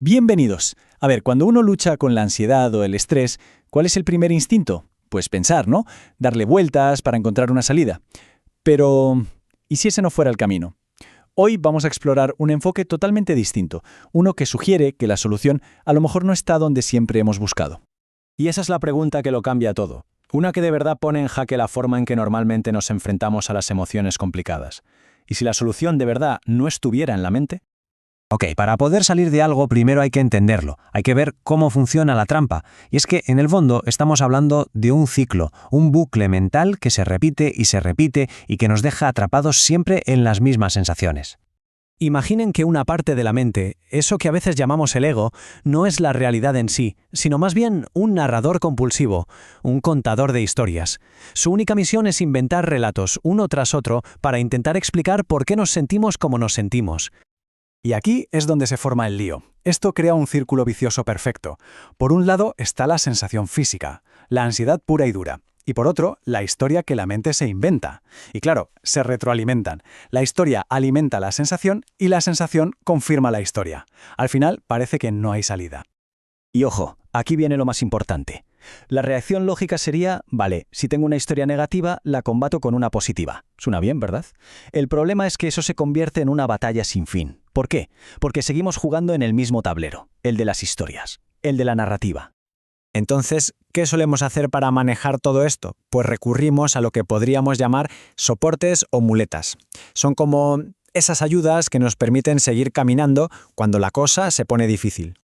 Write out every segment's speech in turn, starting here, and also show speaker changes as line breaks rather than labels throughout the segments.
Bienvenidos. A ver, cuando uno lucha con la ansiedad o el estrés, ¿cuál es el primer instinto? Pues pensar, ¿no? Darle vueltas para encontrar una salida. Pero, ¿y si ese no fuera el camino? Hoy vamos a explorar un enfoque totalmente distinto, uno que sugiere que la solución a lo mejor no está donde siempre hemos buscado.
Y esa es la pregunta que lo cambia todo. Una que de verdad pone en jaque la forma en que normalmente nos enfrentamos a las emociones complicadas. ¿Y si la solución de verdad no estuviera en la mente?
Ok, para poder salir de algo primero hay que entenderlo, hay que ver cómo funciona la trampa. Y es que en el fondo estamos hablando de un ciclo, un bucle mental que se repite y que nos deja atrapados siempre en las mismas sensaciones.
Imaginen que una parte de la mente, eso que a veces llamamos el ego, no es la realidad en sí, sino más bien un narrador compulsivo, un contador de historias. Su única misión es inventar relatos, uno tras otro, para intentar explicar por qué nos sentimos como nos sentimos.
Y aquí es donde se forma el lío. Esto crea un círculo vicioso perfecto. Por un lado está la sensación física, la ansiedad pura y dura. Y por otro, la historia que la mente se inventa. Y claro, se retroalimentan. La historia alimenta la sensación y la sensación confirma la historia. Al final parece que no hay salida.
Y ojo, aquí viene lo más importante. La reacción lógica sería, vale, si tengo una historia negativa, la combato con una positiva. Suena bien, ¿verdad? El problema es que eso se convierte en una batalla sin fin. ¿Por qué? Porque seguimos jugando en el mismo tablero, el de las historias, el de la narrativa.
Entonces, ¿qué solemos hacer para manejar todo esto? Pues recurrimos a lo que podríamos llamar soportes o muletas. Son como esas ayudas que nos permiten seguir caminando cuando la cosa se pone difícil.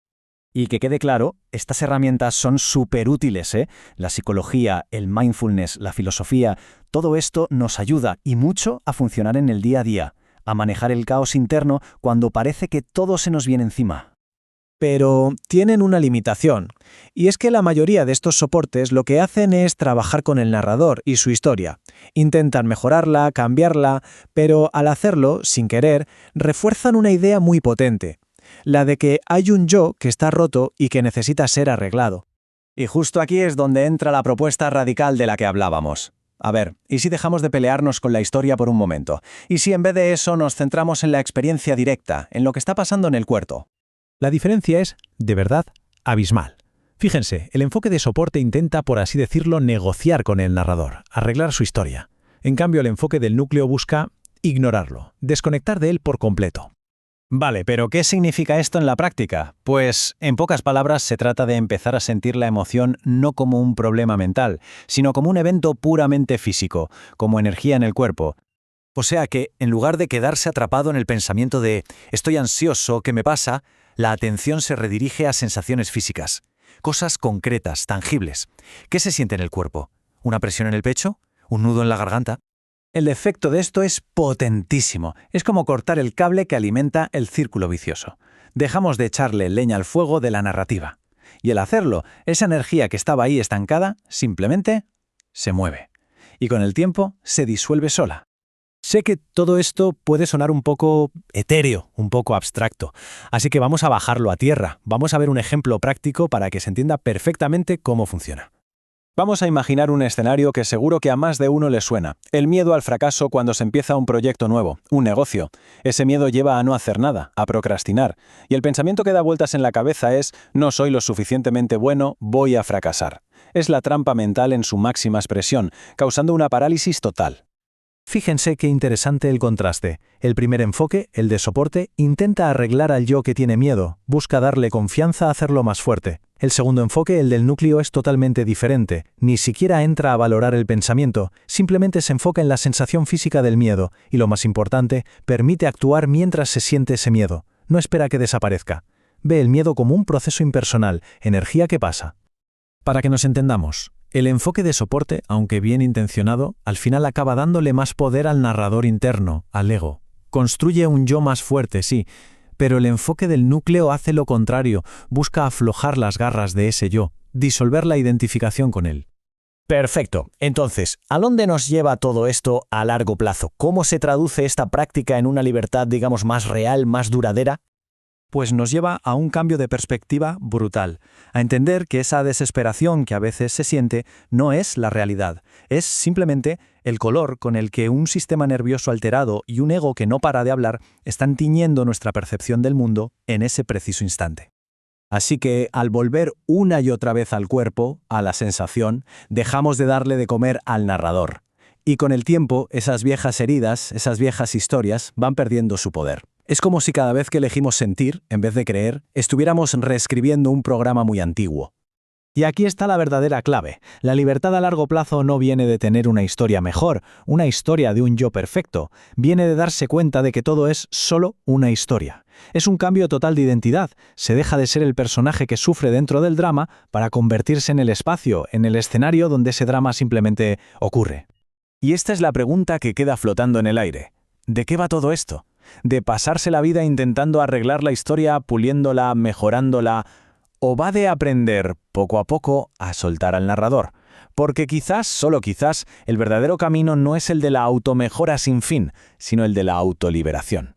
Y que quede claro, estas herramientas son súper útiles, ¿eh? La psicología, el mindfulness, la filosofía, todo esto nos ayuda y mucho a funcionar en el día a día, a manejar el caos interno cuando parece que todo se nos viene encima.
Pero tienen una limitación, y es que la mayoría de estos soportes lo que hacen es trabajar con el narrador y su historia. Intentan mejorarla, cambiarla, pero al hacerlo, sin querer, refuerzan una idea muy potente, la de que hay un yo que está roto y que necesita ser arreglado.
Y justo aquí es donde entra la propuesta radical de la que hablábamos. A ver, ¿y si dejamos de pelearnos con la historia por un momento? ¿Y si en vez de eso nos centramos en la experiencia directa, en lo que está pasando en el cuerpo?
La diferencia es, de verdad, abismal. Fíjense, el enfoque de soporte intenta, por así decirlo, negociar con el narrador, arreglar su historia. En cambio, el enfoque del núcleo busca ignorarlo, desconectar de él por completo.
Vale, pero ¿qué significa esto en la práctica? Pues, en pocas palabras, se trata de empezar a sentir la emoción no como un problema mental, sino como un evento puramente físico, como energía en el cuerpo. O sea que, en lugar de quedarse atrapado en el pensamiento de «estoy ansioso, ¿qué me pasa?», la atención se redirige a sensaciones físicas, cosas concretas, tangibles. ¿Qué se siente en el cuerpo? ¿Una presión en el pecho? ¿Un nudo en la garganta? El efecto de esto es potentísimo. Es como cortar el cable que alimenta el círculo vicioso. Dejamos de echarle leña al fuego de la narrativa. Y al hacerlo, esa energía que estaba ahí estancada, simplemente se mueve. Y con el tiempo se disuelve sola.
Sé que todo esto puede sonar un poco etéreo, un poco abstracto, así que vamos a bajarlo a tierra. Vamos a ver un ejemplo práctico para que se entienda perfectamente cómo funciona.
Vamos a imaginar un escenario que seguro que a más de uno le suena. El miedo al fracaso cuando se empieza un proyecto nuevo, un negocio. Ese miedo lleva a no hacer nada, a procrastinar. Y el pensamiento que da vueltas en la cabeza es, no soy lo suficientemente bueno, voy a fracasar. Es la trampa mental en su máxima expresión, causando una parálisis total.
Fíjense qué interesante el contraste. El primer enfoque, el de soporte, intenta arreglar al yo que tiene miedo, busca darle confianza a hacerlo más fuerte. El segundo enfoque, el del núcleo, es totalmente diferente. Ni siquiera entra a valorar el pensamiento, simplemente se enfoca en la sensación física del miedo y, lo más importante, permite actuar mientras se siente ese miedo. No espera que desaparezca. Ve el miedo como un proceso impersonal, energía que pasa. Para que nos entendamos, el enfoque de soporte, aunque bien intencionado, al final acaba dándole más poder al narrador interno, al ego. Construye un yo más fuerte, sí, pero el enfoque del núcleo hace lo contrario, busca aflojar las garras de ese yo, disolver la identificación con él.
Perfecto. Entonces, ¿a dónde nos lleva todo esto a largo plazo? ¿Cómo se traduce esta práctica en una libertad, digamos, más real, más duradera?
Pues nos lleva a un cambio de perspectiva brutal, a entender que esa desesperación que a veces se siente no es la realidad, es simplemente el color con el que un sistema nervioso alterado y un ego que no para de hablar están tiñendo nuestra percepción del mundo en ese preciso instante.
Así que, al volver una y otra vez al cuerpo, a la sensación, dejamos de darle de comer al narrador. Y con el tiempo, esas viejas heridas, esas viejas historias, van perdiendo su poder. Es como si cada vez que elegimos sentir, en vez de creer, estuviéramos reescribiendo un programa muy antiguo. Y aquí está la verdadera clave. La libertad a largo plazo no viene de tener una historia mejor, una historia de un yo perfecto. Viene de darse cuenta de que todo es solo una historia. Es un cambio total de identidad. Se deja de ser el personaje que sufre dentro del drama para convertirse en el espacio, en el escenario donde ese drama simplemente ocurre.
Y esta es la pregunta que queda flotando en el aire. ¿De qué va todo esto? ¿De pasarse la vida intentando arreglar la historia, puliéndola, mejorándola? ¿O va de aprender, poco a poco, a soltar al narrador? Porque quizás, solo quizás, el verdadero camino no es el de la automejora sin fin, sino el de la autoliberación.